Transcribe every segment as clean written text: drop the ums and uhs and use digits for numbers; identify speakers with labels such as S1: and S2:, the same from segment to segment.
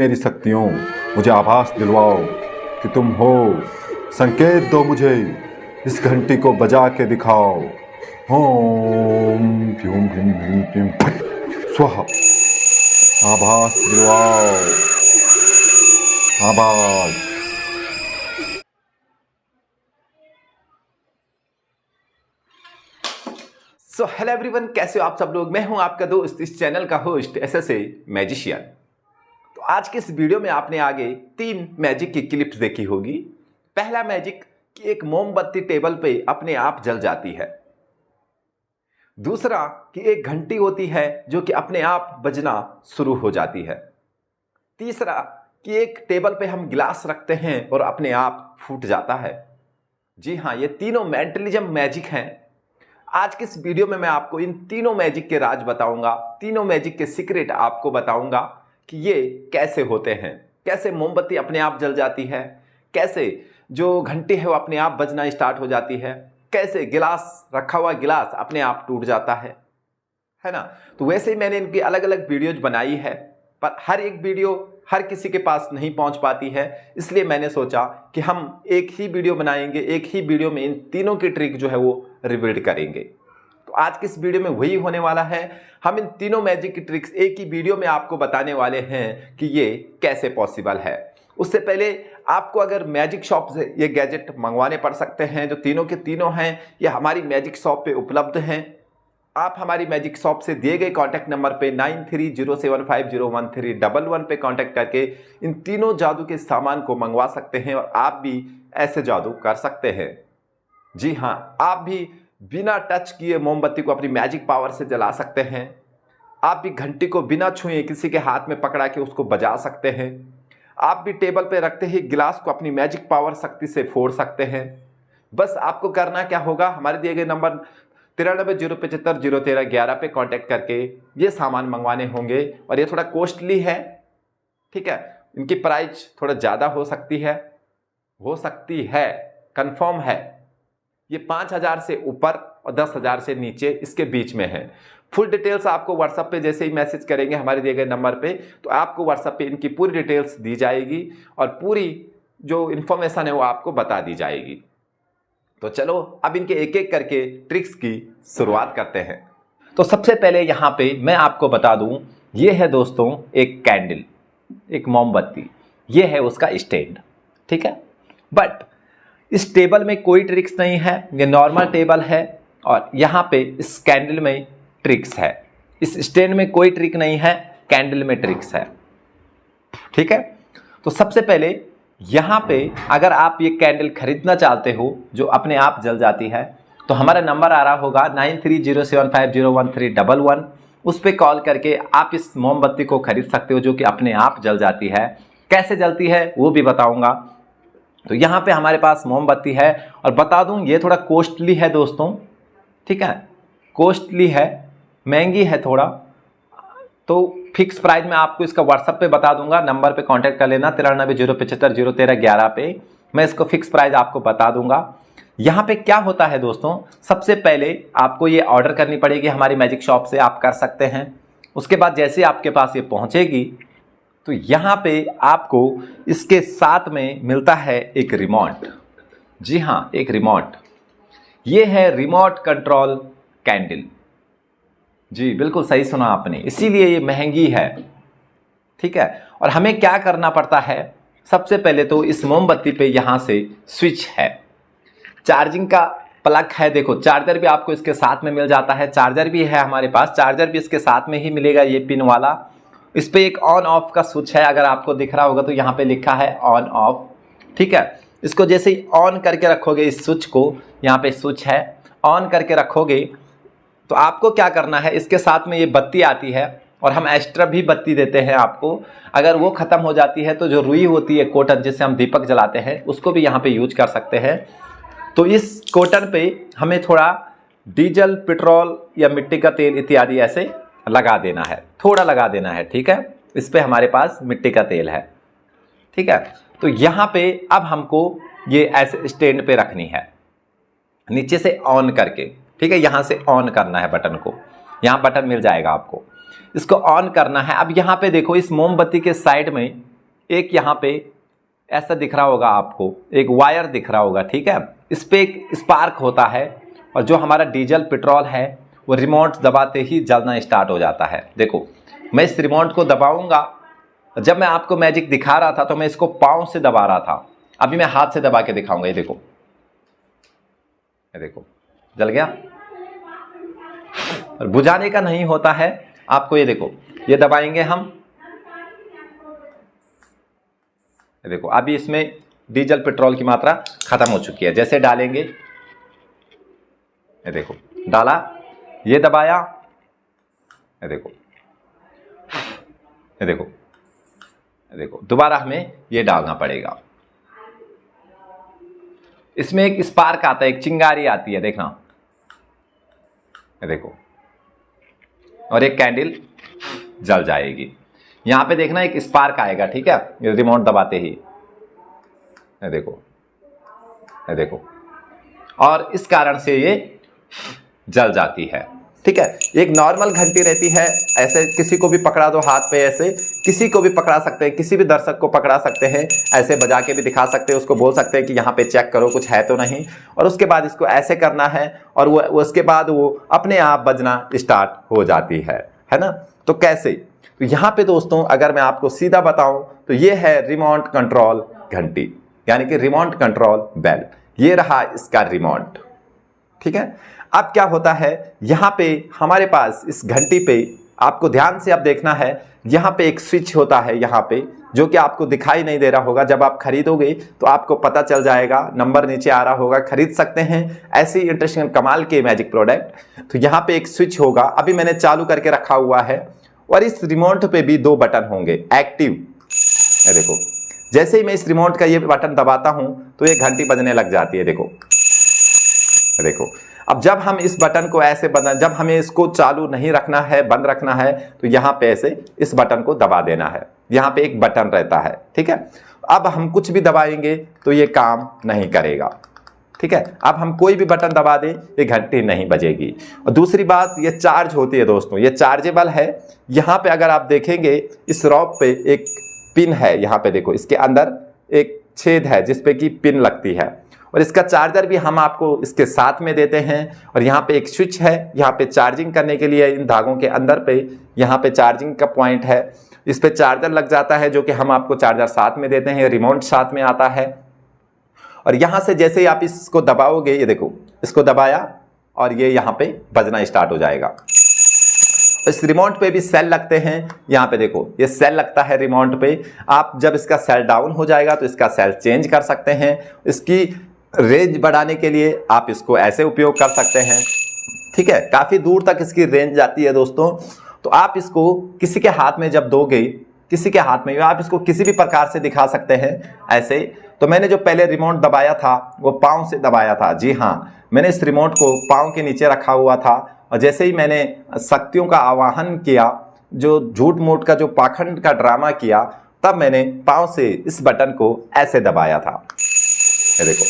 S1: मेरी शक्तियों, मुझे आभास दिलवाओ कि तुम हो। संकेत दो मुझे, इस घंटी को बजा के दिखाओ। ओम प्यूम भीम भीम प्यूम फट स्वाहा। आभास दिलवाओ, आभास।
S2: सो हेलो एवरीवन, कैसे हो आप सब लोग। मैं हूं आपका दोस्त, इस चैनल का होस्ट एसएसए मैजिशियन। तो आज के इस वीडियो में आपने आगे 3 मैजिक की क्लिप्स देखी होगी। पहला मैजिक कि एक मोमबत्ती टेबल पे अपने आप जल जाती है। दूसरा कि एक घंटी होती है जो कि अपने आप बजना शुरू हो जाती है। तीसरा कि एक टेबल पे हम गिलास रखते हैं और अपने आप फूट जाता है। जी हाँ, ये तीनों मेंटलिज्म मैजिक हैं। आज के इस वीडियो में मैं आपको इन तीनों मैजिक के राज बताऊंगा, तीनों मैजिक के सीक्रेट आपको बताऊंगा कि ये कैसे होते हैं, कैसे मोमबत्ती अपने आप जल जाती है, कैसे जो घंटी है वो अपने आप बजना स्टार्ट हो जाती है, कैसे गिलास रखा हुआ गिलास अपने आप टूट जाता है ना। तो वैसे ही मैंने इनकी अलग अलग वीडियोज बनाई है, पर हर एक वीडियो हर किसी के पास नहीं पहुंच पाती है, इसलिए मैंने सोचा कि हम एक ही वीडियो बनाएंगे, एक ही वीडियो में इन तीनों की ट्रिक जो है वो रिवील करेंगे। तो आज के इस वीडियो में वही होने वाला है। हम इन तीनों मैजिक की ट्रिक्स एक ही वीडियो में आपको बताने वाले हैं कि ये कैसे पॉसिबल है। उससे पहले आपको अगर मैजिक शॉप से ये गैजेट मंगवाने पड़ सकते हैं, जो तीनों के तीनों हैं ये हमारी मैजिक शॉप पे उपलब्ध हैं। आप हमारी मैजिक शॉप से दिए गए कॉन्टैक्ट नंबर पे 9307501311 पे कॉन्टैक्ट करके इन तीनों जादू के सामान को मंगवा सकते हैं और आप भी ऐसे जादू कर सकते हैं। जी हाँ, आप भी बिना टच किए मोमबत्ती को अपनी मैजिक पावर से जला सकते हैं। आप भी घंटी को बिना छुए किसी के हाथ में पकड़ा के उसको बजा सकते हैं। आप भी टेबल पे रखते ही गिलास को अपनी मैजिक पावर शक्ति से फोड़ सकते हैं। बस आपको करना क्या होगा, हमारे दिए गए नंबर 9307501311 पे कांटेक्ट करके ये सामान मंगवाने होंगे। और ये थोड़ा कॉस्टली है, ठीक है, इनकी प्राइस थोड़ा ज़्यादा हो सकती है, कंफर्म है। ये 5000 से ऊपर और 10,000 से नीचे इसके बीच में है। फुल डिटेल्स आपको व्हाट्सएप पे जैसे ही मैसेज करेंगे हमारे दिए गए नंबर पे, तो आपको व्हाट्सएप पे इनकी पूरी डिटेल्स दी जाएगी और पूरी जो इन्फॉर्मेशन है वो आपको बता दी जाएगी। तो चलो अब इनके एक एक करके ट्रिक्स की शुरुआत करते हैं। तो सबसे पहले यहाँ पे मैं आपको बता दूं, ये है दोस्तों एक कैंडल, एक मोमबत्ती, ये है उसका स्टैंड, ठीक है। बट इस टेबल में कोई ट्रिक्स नहीं है, ये नॉर्मल टेबल है और यहाँ पे इस कैंडल में ट्रिक्स है। इस स्टैंड में कोई ट्रिक नहीं है, कैंडल में ट्रिक्स है, ठीक है। तो सबसे पहले यहाँ पे अगर आप ये कैंडल खरीदना चाहते हो जो अपने आप जल जाती है, तो हमारा नंबर आ रहा होगा 9307501311। उस पर कॉल करके आप इस मोमबत्ती को खरीद सकते हो जो कि अपने आप जल जाती है। कैसे जलती है वो भी बताऊंगा। तो यहाँ पे हमारे पास मोमबत्ती है और बता दूं ये थोड़ा कॉस्टली है दोस्तों, ठीक है, कॉस्टली है, महंगी है थोड़ा। तो फिक्स प्राइस मैं आपको इसका व्हाट्सएप पे बता दूंगा, नंबर पे कांटेक्ट कर लेना 9307501311 पे, मैं इसको फिक्स प्राइस आपको बता दूंगा। यहाँ पे क्या होता है दोस्तों, सबसे पहले आपको ये ऑर्डर करनी पड़ेगी हमारी मैजिक शॉप से, आप कर सकते हैं। उसके बाद जैसे आपके पास ये पहुँचेगी तो यहाँ पे आपको इसके साथ में मिलता है एक रिमोट। जी हाँ, एक रिमोट। ये है रिमोट कंट्रोल कैंडल। जी बिल्कुल सही सुना आपने, इसीलिए ये महंगी है, ठीक है। और हमें क्या करना पड़ता है, सबसे पहले तो इस मोमबत्ती पे यहाँ से स्विच है, चार्जिंग का प्लग है। देखो चार्जर भी आपको इसके साथ में मिल जाता है, चार्जर भी है हमारे पास, चार्जर भी इसके साथ में ही मिलेगा, ये पिन वाला। इस पे एक ऑन ऑफ का स्विच है, अगर आपको दिख रहा होगा तो यहाँ पे लिखा है ऑन ऑफ, ठीक है। इसको जैसे ही ऑन करके रखोगे, इस स्विच को, यहाँ पे स्विच है, ऑन करके रखोगे तो आपको क्या करना है, इसके साथ में ये बत्ती आती है और हम एक्स्ट्रा भी बत्ती देते हैं आपको। अगर वो ख़त्म हो जाती है तो जो रुई होती है कॉटन, जिससे हम दीपक जलाते हैं, उसको भी यहाँ पे यूज कर सकते हैं। तो इस कॉटन पे हमें थोड़ा डीजल, पेट्रोल या मिट्टी का तेल इत्यादि ऐसे लगा देना है, थोड़ा लगा देना है, ठीक है। इस पे हमारे पास मिट्टी का तेल है, ठीक है। तो यहाँ पे अब हमको ये ऐसे स्टैंड पे रखनी है, नीचे से ऑन करके, ठीक है। यहाँ से ऑन करना है बटन को, यहाँ बटन मिल जाएगा आपको, इसको ऑन करना है। अब यहाँ पे देखो, इस मोमबत्ती के साइड में एक यहाँ पे ऐसा दिख रहा होगा आपको, एक वायर दिख रहा होगा, ठीक है। इस पे एक स्पार्क होता है और जो हमारा डीजल पेट्रोल है वो रिमोट दबाते ही जलना स्टार्ट हो जाता है। देखो मैं इस रिमोट को दबाऊंगा, जब मैं आपको मैजिक दिखा रहा था तो मैं इसको पाँव से दबा रहा था, अभी मैं हाथ से दबा के दिखाऊंगा। ये देखो, ये देखो जल गया। और बुझाने का नहीं होता है आपको, ये देखो ये दबाएंगे हम, ये देखो अभी इसमें डीजल पेट्रोल की मात्रा खत्म हो चुकी है। जैसे डालेंगे, ये देखो डाला, ये दबाया, ये देखो, ये देखो, ये देखो दोबारा हमें ये डालना पड़ेगा। इसमें एक स्पार्क आता है, एक चिंगारी आती है, देखना, ये देखो, और एक कैंडल जल जाएगी। यहां पे देखना एक स्पार्क आएगा, ठीक है, ये रिमोट दबाते ही, ये देखो, ये देखो, और इस कारण से ये जल जाती है, ठीक है। एक नॉर्मल घंटी रहती है, ऐसे किसी को भी पकड़ा दो हाथ पे, ऐसे किसी को भी पकड़ा सकते हैं, किसी भी दर्शक को पकड़ा सकते हैं, ऐसे बजा के भी दिखा सकते हैं, उसको बोल सकते हैं कि यहाँ पे चेक करो कुछ है तो नहीं, और उसके बाद इसको ऐसे करना है और वो उसके बाद वो अपने आप बजना स्टार्ट हो जाती है ना। तो कैसे, तो यहाँ पे दोस्तों अगर मैं आपको सीधा बताऊं तो ये है रिमोट कंट्रोल घंटी, यानी कि रिमोट कंट्रोल बेल। ये रहा इसका रिमोट, ठीक है। अब क्या होता है, यहाँ पे हमारे पास इस घंटी पे आपको ध्यान से अब देखना है, यहाँ पे एक स्विच होता है यहाँ पे, जो कि आपको दिखाई नहीं दे रहा होगा। जब आप खरीदोगे तो आपको पता चल जाएगा, नंबर नीचे आ रहा होगा, खरीद सकते हैं ऐसे इंटरेस्टिंग कमाल के मैजिक प्रोडक्ट। तो यहाँ पे एक स्विच होगा, अभी मैंने चालू करके रखा हुआ है, और इस रिमोट पे भी 2 बटन होंगे एक्टिव। देखो जैसे ही मैं इस रिमोट का ये बटन दबाता हूं तो ये घंटी बजने लग जाती है, देखो, देखो। अब जब हम इस बटन को ऐसे जब हमें इसको चालू नहीं रखना है, बंद रखना है, तो यहाँ पे ऐसे इस बटन को दबा देना है। यहाँ पे एक बटन रहता है, ठीक है। अब हम कुछ भी दबाएंगे तो ये काम नहीं करेगा, ठीक है। अब हम कोई भी बटन दबा दें ये घंटी नहीं बजेगी। और दूसरी बात, ये चार्ज होती है दोस्तों, ये चार्जेबल है। यहाँ पे अगर आप देखेंगे इस रॉड पे एक पिन है, यहाँ पे देखो इसके अंदर एक छेद है जिसपे कि पिन लगती है, और इसका चार्जर भी हम आपको इसके साथ में देते हैं। और यहाँ पे एक स्विच है, यहाँ पे चार्जिंग करने के लिए इन धागों के अंदर पे यहाँ पे चार्जिंग का पॉइंट है, इस पे चार्जर लग जाता है, जो कि हम आपको चार्जर साथ में देते हैं, रिमोट साथ में आता है। और यहाँ से जैसे ही आप इसको दबाओगे, ये देखो इसको दबाया और ये यहाँ पे बजना स्टार्ट हो जाएगा। इस रिमोट पे भी सेल लगते हैं, यहाँ पे देखो ये सेल लगता है रिमोट पे। आप जब इसका सेल डाउन हो जाएगा तो इसका सेल चेंज कर सकते हैं। इसकी रेंज बढ़ाने के लिए आप इसको ऐसे उपयोग कर सकते हैं, ठीक है। काफ़ी दूर तक इसकी रेंज जाती है दोस्तों। तो आप इसको किसी के हाथ में जब दोगे, किसी के हाथ में, आप इसको किसी भी प्रकार से दिखा सकते हैं ऐसे। तो मैंने जो पहले रिमोट दबाया था वो पाँव से दबाया था, जी हाँ, मैंने इस रिमोट को पाँव के नीचे रखा हुआ था, और जैसे ही मैंने शक्तियों का आवाहन किया, जो झूठ मूठ का जो पाखंड का ड्रामा किया, तब मैंने पाँव से इस बटन को ऐसे दबाया था, ये देखो,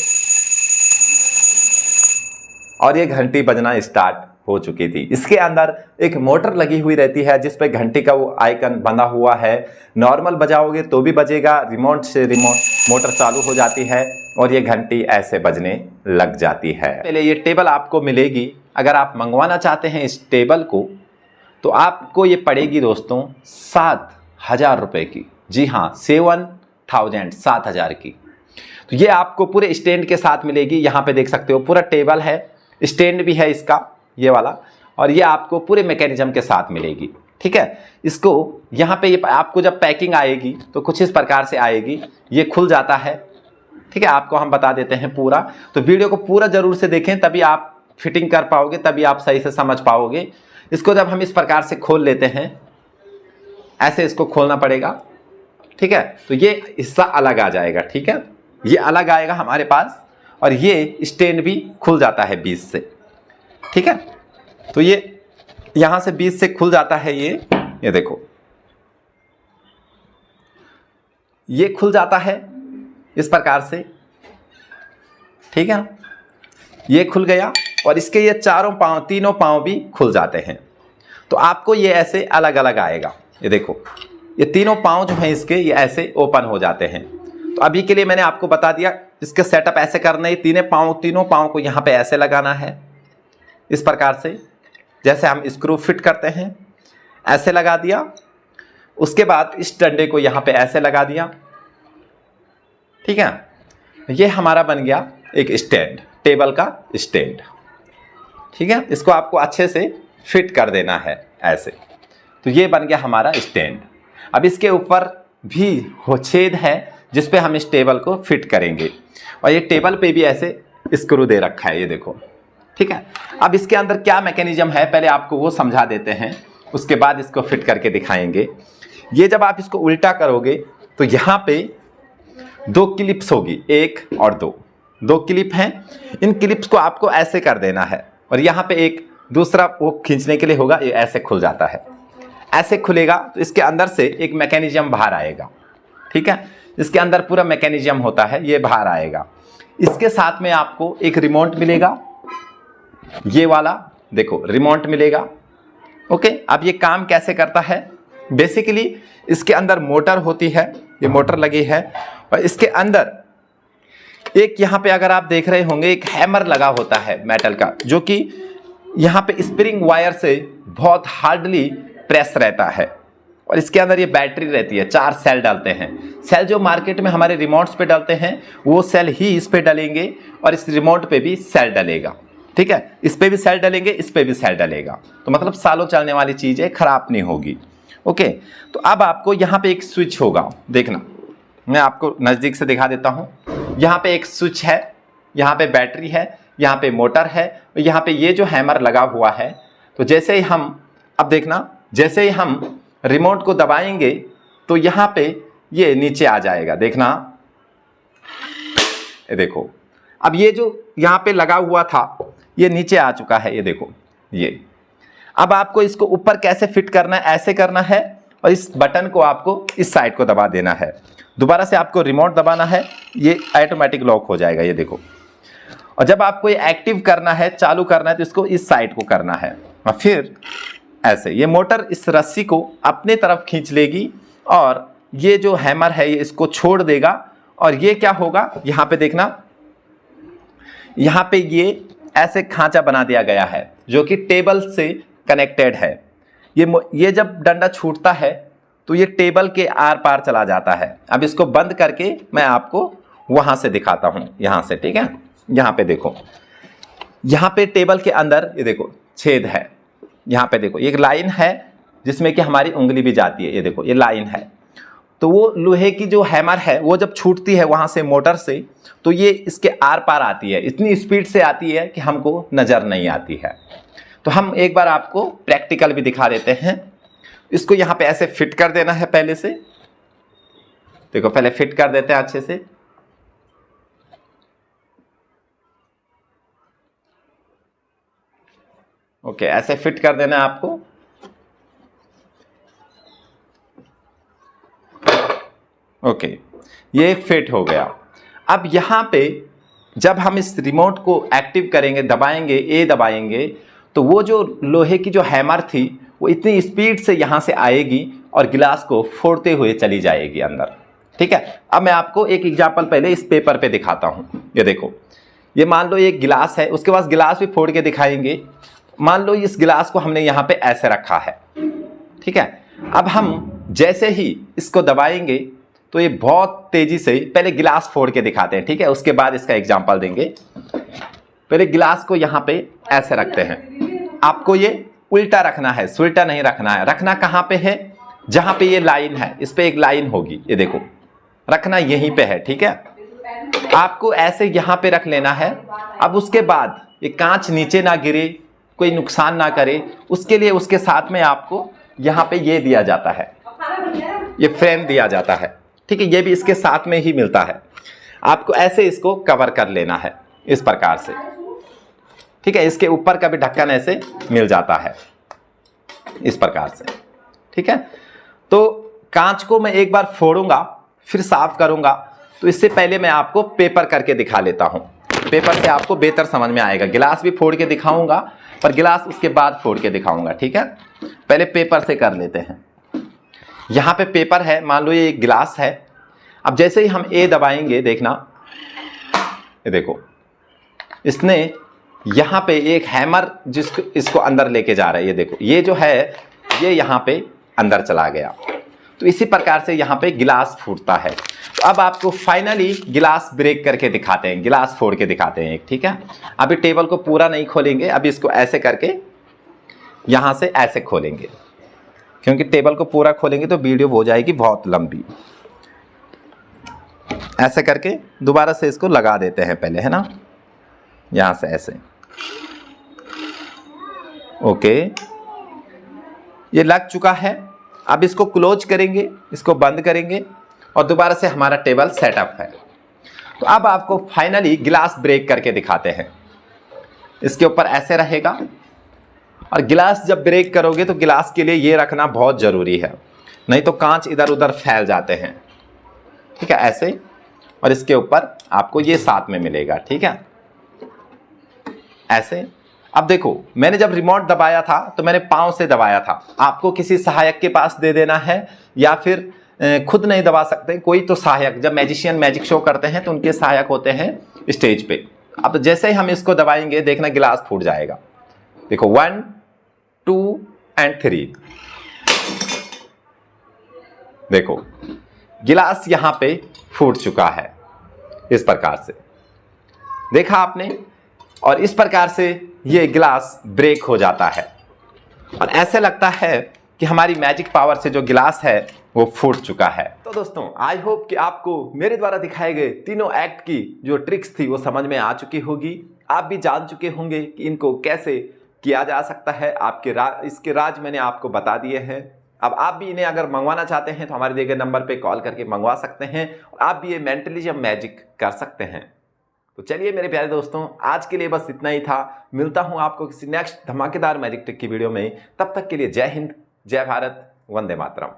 S2: और ये घंटी बजना स्टार्ट हो चुकी थी। इसके अंदर एक मोटर लगी हुई रहती है जिस पे घंटी का वो आइकन बंधा हुआ है। नॉर्मल बजाओगे तो भी बजेगा, रिमोट से मोटर चालू हो जाती है और ये घंटी ऐसे बजने लग जाती है। पहले ये टेबल आपको मिलेगी, अगर आप मंगवाना चाहते हैं इस टेबल को तो आपको ये पड़ेगी दोस्तों 7,000 रुपये की, जी हाँ 7,000 की। तो ये आपको पूरे स्टैंड के साथ मिलेगी। यहाँ पे देख सकते हो पूरा टेबल है, स्टैंड भी है इसका ये वाला, और ये आपको पूरे मैकेनिज्म के साथ मिलेगी, ठीक है। इसको यहाँ पे ये आपको जब पैकिंग आएगी तो कुछ इस प्रकार से आएगी, ये खुल जाता है, ठीक है। आपको हम बता देते हैं पूरा, तो वीडियो को पूरा जरूर से देखें, तभी आप फिटिंग कर पाओगे, तभी आप सही से समझ पाओगे। इसको जब हम इस प्रकार से खोल लेते हैं, ऐसे इसको खोलना पड़ेगा, ठीक है। तो ये हिस्सा अलग आ जाएगा, ठीक है, ये अलग आएगा हमारे पास, और ये स्टैंड भी खुल जाता है बीच से, ठीक है। तो ये यहां से बीच से खुल जाता है, ये देखो ये खुल जाता है इस प्रकार से, ठीक है। ये खुल गया, और इसके ये तीनों पांव भी खुल जाते हैं। तो आपको ये ऐसे अलग अलग आएगा, ये देखो ये तीनों पाँव जो हैं इसके ये ऐसे ओपन हो जाते हैं। तो अभी के लिए मैंने आपको बता दिया, इसके सेटअप ऐसे करना है। तीनों पाँव को यहाँ पे ऐसे लगाना है, इस प्रकार से जैसे हम स्क्रू फिट करते हैं, ऐसे लगा दिया। उसके बाद इस डंडे को यहाँ पे ऐसे लगा दिया, ठीक है। ये हमारा बन गया एक स्टैंड, टेबल का स्टैंड, ठीक है। इसको आपको अच्छे से फिट कर देना है ऐसे। तो ये बन गया हमारा स्टैंड। अब इसके ऊपर भी हो छेद है जिस पे हम इस टेबल को फिट करेंगे, और ये टेबल पे भी ऐसे स्क्रू दे रखा है, ये देखो, ठीक है। अब इसके अंदर क्या मैकेनिज्म है पहले आपको वो समझा देते हैं, उसके बाद इसको फिट करके दिखाएंगे। ये जब आप इसको उल्टा करोगे तो यहाँ पे 2 क्लिप्स होगी, 1 और 2 क्लिप हैं। इन क्लिप्स को आपको ऐसे कर देना है, और यहाँ पे एक दूसरा वो खींचने के लिए होगा, ये ऐसे खुल जाता है। ऐसे खुलेगा तो इसके अंदर से एक मैकेनिज्म बाहर आएगा, ठीक है। इसके अंदर पूरा मैकेनिज्म होता है, ये बाहर आएगा। इसके साथ में आपको एक रिमोट मिलेगा, ये वाला देखो रिमोट मिलेगा, ओके। अब ये काम कैसे करता है, बेसिकली इसके अंदर मोटर होती है, ये मोटर लगी है, और इसके अंदर एक यहाँ पे अगर आप देख रहे होंगे एक हैमर लगा होता है मेटल का, जो कि यहाँ पे स्प्रिंग वायर से बहुत हार्डली प्रेस रहता है। और इसके अंदर ये बैटरी रहती है, 4 सेल डालते हैं। सेल जो मार्केट में हमारे रिमोट्स पे डालते हैं वो सेल ही इस पे डलेंगे, और इस रिमोट पे भी सेल डलेगा, ठीक है। इस पे भी सेल डलेंगे, इस पे भी सेल डलेगा, तो मतलब सालों चलने वाली चीज़ है, खराब नहीं होगी, ओके। तो अब आपको यहाँ पे एक स्विच होगा, देखना मैं आपको नज़दीक से दिखा देता हूँ। यहाँ पे एक स्विच है, यहाँ पे बैटरी है, यहाँ पे मोटर है, और यहाँ पे ये जो हैमर लगा हुआ है। तो जैसे ही हम, अब देखना, जैसे ही हम रिमोट को दबाएंगे तो यहाँ पे ये नीचे आ जाएगा, देखना, ये देखो। अब ये जो यहाँ पे लगा हुआ था ये नीचे आ चुका है, ये देखो ये। अब आपको इसको ऊपर कैसे फिट करना है, ऐसे करना है, और इस बटन को आपको इस साइड को दबा देना है। दोबारा से आपको रिमोट दबाना है, ये ऑटोमेटिक लॉक हो जाएगा, ये देखो। और जब आपको ये एक्टिव करना है, चालू करना है, तो इसको इस साइड को करना है, और फिर ऐसे ये मोटर इस रस्सी को अपने तरफ खींच लेगी, और ये जो हैमर है ये इसको छोड़ देगा। और ये क्या होगा, यहाँ पे देखना, यहाँ पे ये ऐसे खांचा बना दिया गया है जो कि टेबल से कनेक्टेड है। ये जब डंडा छूटता है तो ये टेबल के आर पार चला जाता है। अब इसको बंद करके मैं आपको वहाँ से दिखाता हूँ, यहाँ से, ठीक है। यहाँ पे देखो, यहाँ पे टेबल के अंदर ये देखो छेद है, यहाँ पे देखो एक लाइन है जिसमें कि हमारी उंगली भी जाती है, ये देखो ये लाइन है। तो वो लोहे की जो हैमर है वो जब छूटती है वहाँ से मोटर से, तो ये इसके आर पार आती है, इतनी स्पीड से आती है कि हमको नज़र नहीं आती है। तो हम एक बार आपको प्रैक्टिकल भी दिखा देते हैं। इसको यहाँ पे ऐसे फिट कर देना है पहले से, देखो पहले फिट कर देते हैं अच्छे से। ओके, ऐसे फिट कर देना है आपको। ओके, ये फिट हो गया। अब यहाँ पे जब हम इस रिमोट को एक्टिव करेंगे, दबाएंगे, ए दबाएंगे, तो वो जो लोहे की जो हैमर थी वो इतनी स्पीड से यहाँ से आएगी और गिलास को फोड़ते हुए चली जाएगी अंदर, ठीक है। अब मैं आपको एक एग्जांपल पहले इस पेपर पे दिखाता हूँ। ये देखो, ये मान लो एक गिलास है, उसके पास गिलास भी फोड़ के दिखाएंगे। मान लो इस गिलास को हमने यहाँ पे ऐसे रखा है, ठीक है। अब हम जैसे ही इसको दबाएंगे तो ये बहुत तेजी से, पहले गिलास फोड़ के दिखाते हैं, ठीक है, उसके बाद इसका एग्जांपल देंगे। पहले गिलास को यहाँ पे ऐसे रखते हैं। आपको ये उल्टा रखना है, सुल्टा नहीं रखना है। रखना कहाँ पे है, जहाँ पे ये लाइन है, इस पे एक लाइन होगी, ये देखो, रखना यहीं पे है, ठीक है। आपको ऐसे यहाँ पे रख लेना है। अब उसके बाद ये कांच नीचे ना गिरे, कोई नुकसान ना करे, उसके लिए उसके साथ में आपको यहाँ पे ये दिया जाता है, ये फ्रेम दिया जाता है, ठीक है। ये भी इसके साथ में ही मिलता है। आपको ऐसे इसको कवर कर लेना है इस प्रकार से, ठीक है। इसके ऊपर का भी ढक्कन ऐसे मिल जाता है इस प्रकार से, ठीक है। तो कांच को मैं एक बार फोड़ूंगा, फिर साफ करूंगा। तो इससे पहले मैं आपको पेपर करके दिखा लेता हूं। पेपर से आपको बेहतर समझ में आएगा। गिलास भी फोड़ के दिखाऊंगा, पर गिलास उसके बाद फोड़ के दिखाऊंगा, ठीक है। पहले पेपर से कर लेते हैं। यहाँ पे पेपर है, मान लो ये एक गिलास है। अब जैसे ही हम ए दबाएंगे, देखना ये देखो, इसने यहाँ पे एक हैमर जिसको इसको अंदर लेके जा रहा है। ये देखो, ये जो है ये यहाँ पे अंदर चला गया। तो इसी प्रकार से यहाँ पे गिलास फूटता है। तो अब आपको फाइनली गिलास ब्रेक करके दिखाते हैं, गिलास फोड़ के दिखाते हैं एक, ठीक है। अभी टेबल को पूरा नहीं खोलेंगे, अभी इसको ऐसे करके यहाँ से ऐसे खोलेंगे, क्योंकि टेबल को पूरा खोलेंगे तो वीडियो हो जाएगी बहुत लंबी। ऐसे करके दोबारा से इसको लगा देते हैं पहले, है ना, यहाँ से ऐसे। ओके, ये लग चुका है। अब इसको क्लोज करेंगे, इसको बंद करेंगे और दोबारा से हमारा टेबल सेटअप है। तो अब आपको फाइनली गिलास ब्रेक करके दिखाते हैं। इसके ऊपर ऐसे रहेगा, और गिलास जब ब्रेक करोगे तो गिलास के लिए ये रखना बहुत ज़रूरी है, नहीं तो कांच इधर उधर फैल जाते हैं, ठीक है, ऐसे। और इसके ऊपर आपको ये साथ में मिलेगा, ठीक है, ऐसे। अब देखो, मैंने जब रिमोट दबाया था तो मैंने पाँव से दबाया था। आपको किसी सहायक के पास दे देना है, या फिर खुद नहीं दबा सकते, कोई तो सहायक, जब मैजिशियन मैजिक शो करते हैं तो उनके सहायक होते हैं स्टेज पे। अब जैसे ही हम इसको दबाएंगे, देखना गिलास फूट जाएगा। देखो 1 2 and 3, देखो गिलास यहां पे फूट चुका है, इस प्रकार से देखा आपने। और इस प्रकार से ये गिलास ब्रेक हो जाता है, और ऐसे लगता है कि हमारी मैजिक पावर से जो गिलास है वो फूट चुका है। तो दोस्तों, आई होप कि आपको मेरे द्वारा दिखाए गए तीनों एक्ट की जो ट्रिक्स थी वो समझ में आ चुकी होगी। आप भी जान चुके होंगे कि इनको कैसे किया जा सकता है। इसके राज मैंने आपको बता दिए हैं। अब आप भी इन्हें अगर मंगवाना चाहते हैं तो हमारे दिए गए नंबर पे कॉल करके मंगवा सकते हैं, और आप भी ये मेंटलिज्म मैजिक कर सकते हैं। तो चलिए मेरे प्यारे दोस्तों, आज के लिए बस इतना ही था। मिलता हूं आपको किसी नेक्स्ट धमाकेदार मैजिक ट्रिक की वीडियो में। तब तक के लिए जय हिंद, जय भारत, वंदे मातरम।